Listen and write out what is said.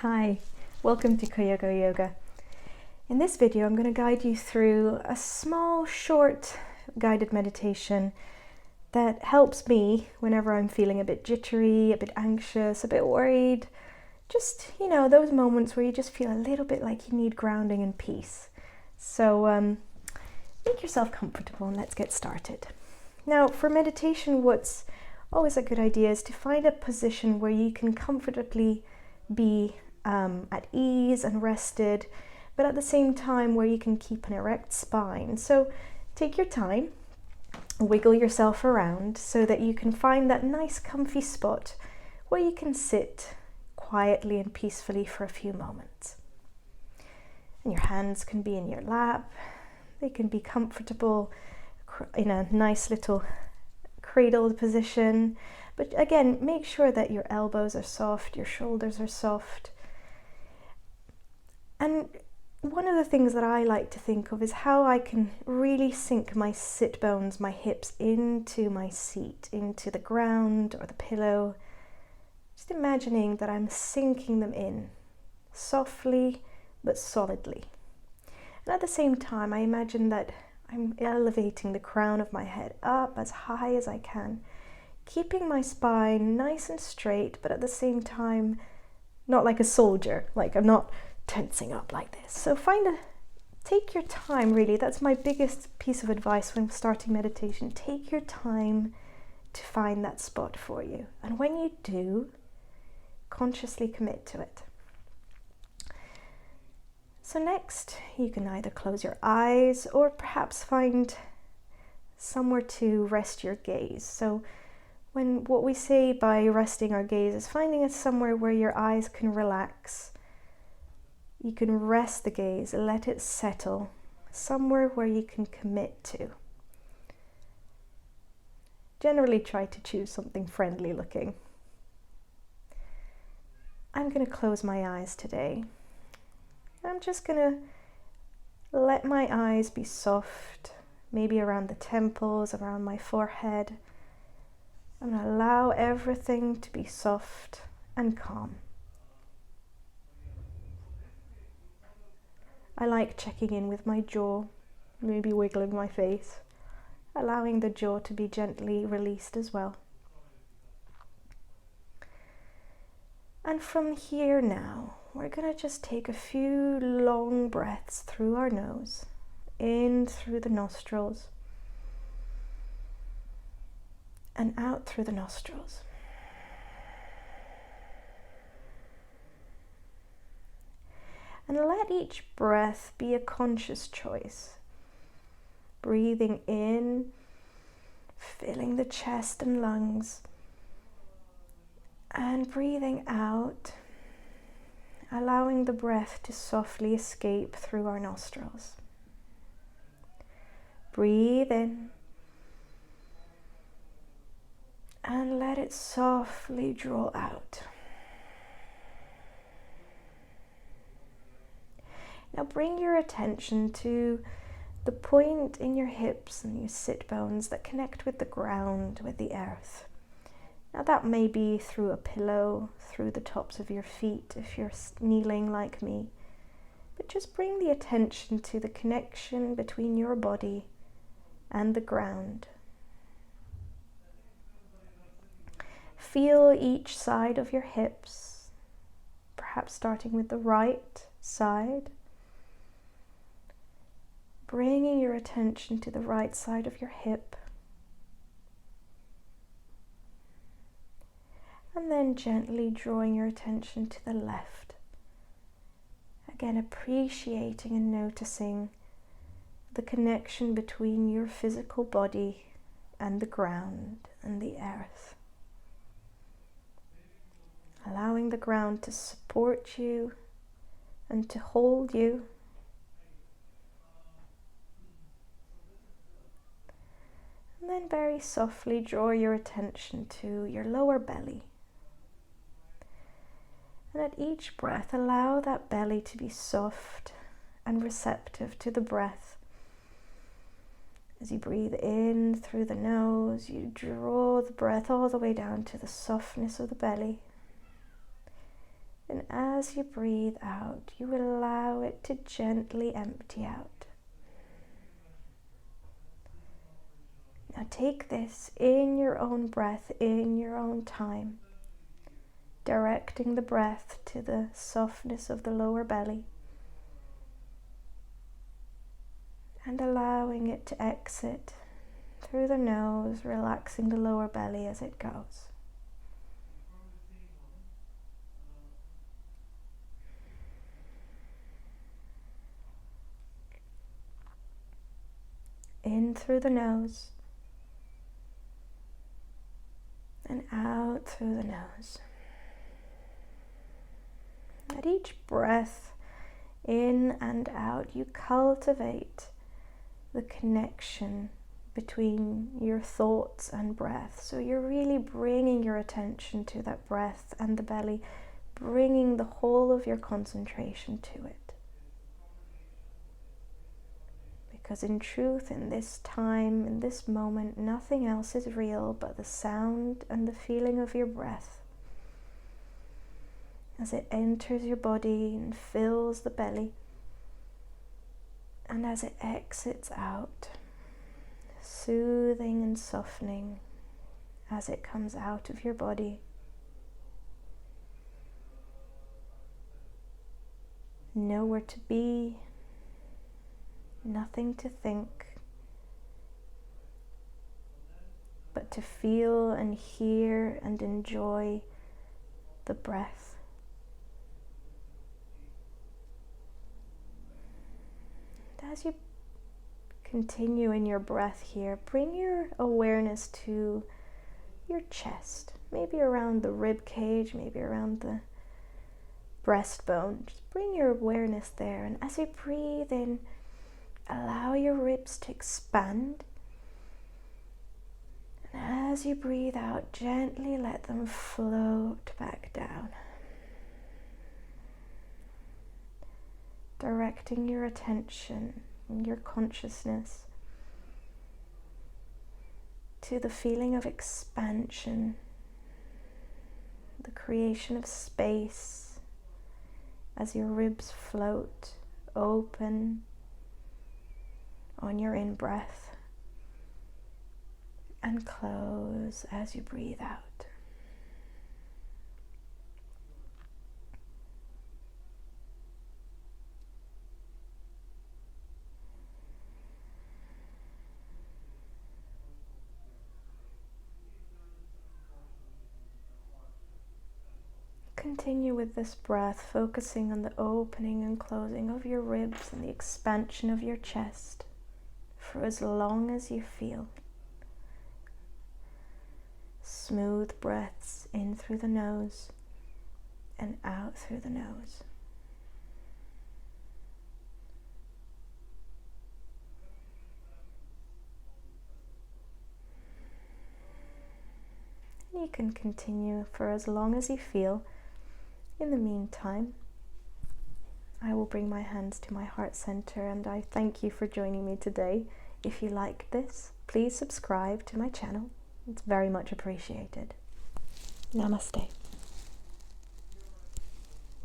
Hi, welcome to Koyogo Yoga. In this video, I'm going to guide you through a small, short guided meditation that helps me whenever I'm feeling a bit jittery, a bit anxious, a bit worried. Just, those moments where you just feel a little bit like you need grounding and peace. So make yourself comfortable and let's get started. Now, for meditation, what's always a good idea is to find a position where you can comfortably be at ease and rested, but at the same time where you can keep an erect spine. So take your time, wiggle yourself around so that you can find that nice comfy spot where you can sit quietly and peacefully for a few moments. And your hands can be in your lap, they can be comfortable in a nice little cradled position, but again, make sure that your elbows are soft, your shoulders are soft. And one of the things that I like to think of is how I can really sink my sit bones, my hips into my seat, into the ground or the pillow. Just imagining that I'm sinking them in softly but solidly. And at the same time, I imagine that I'm elevating the crown of my head up as high as I can, keeping my spine nice and straight, but at the same time, not like a soldier, like I'm not tensing up like this. So take your time, really. That's my biggest piece of advice when starting meditation. Take your time to find that spot for you. And when you do, consciously commit to it. So next, you can either close your eyes or perhaps find somewhere to rest your gaze. So what we say by resting our gaze is finding it somewhere where your eyes can relax. You can rest the gaze, let it settle, somewhere where you can commit to. Generally try to choose something friendly looking. I'm going to close my eyes today. I'm just going to let my eyes be soft, maybe around the temples, around my forehead. I'm going to allow everything to be soft and calm. I like checking in with my jaw, maybe wiggling my face, allowing the jaw to be gently released as well. And from here now, we're going to just take a few long breaths through our nose, in through the nostrils, and out through the nostrils. And let each breath be a conscious choice. Breathing in, filling the chest and lungs, and breathing out, allowing the breath to softly escape through our nostrils. Breathe in, and let it softly draw out. Now bring your attention to the point in your hips and your sit bones that connect with the ground, with the earth. Now that may be through a pillow, through the tops of your feet if you're kneeling like me, but just bring the attention to the connection between your body and the ground. Feel each side of your hips, perhaps starting with the right side. Bringing your attention to the right side of your hip. And then gently drawing your attention to the left. Again, appreciating and noticing the connection between your physical body and the ground and the earth. Allowing the ground to support you and to hold you. And then very softly draw your attention to your lower belly. And at each breath, allow that belly to be soft and receptive to the breath. As you breathe in through the nose, you draw the breath all the way down to the softness of the belly. And as you breathe out, you allow it to gently empty out. Now take this in your own breath, in your own time, directing the breath to the softness of the lower belly and allowing it to exit through the nose, relaxing the lower belly as it goes. In through the nose and out through the nose. At each breath, in and out, you cultivate the connection between your thoughts and breath. So you're really bringing your attention to that breath and the belly, bringing the whole of your concentration to it. Because in truth, in this time, in this moment, nothing else is real but the sound and the feeling of your breath as it enters your body and fills the belly, and as it exits out, soothing and softening as it comes out of your body. Nowhere to be, nothing to think, but to feel and hear and enjoy the breath. As you continue in your breath here, bring your awareness to your chest, maybe around the rib cage, maybe around the breastbone. Just bring your awareness there, and as you breathe in, allow your ribs to expand. And as you breathe out, gently let them float back down. Directing your attention and your consciousness to the feeling of expansion, the creation of space as your ribs float open on your in-breath and close as you breathe out. Continue with this breath, focusing on the opening and closing of your ribs and the expansion of your chest for as long as you feel. Smooth breaths in through the nose and out through the nose. And you can continue for as long as you feel. In the meantime, I will bring my hands to my heart center, and I thank you for joining me today. If you liked this, please subscribe to my channel. It's very much appreciated. Namaste.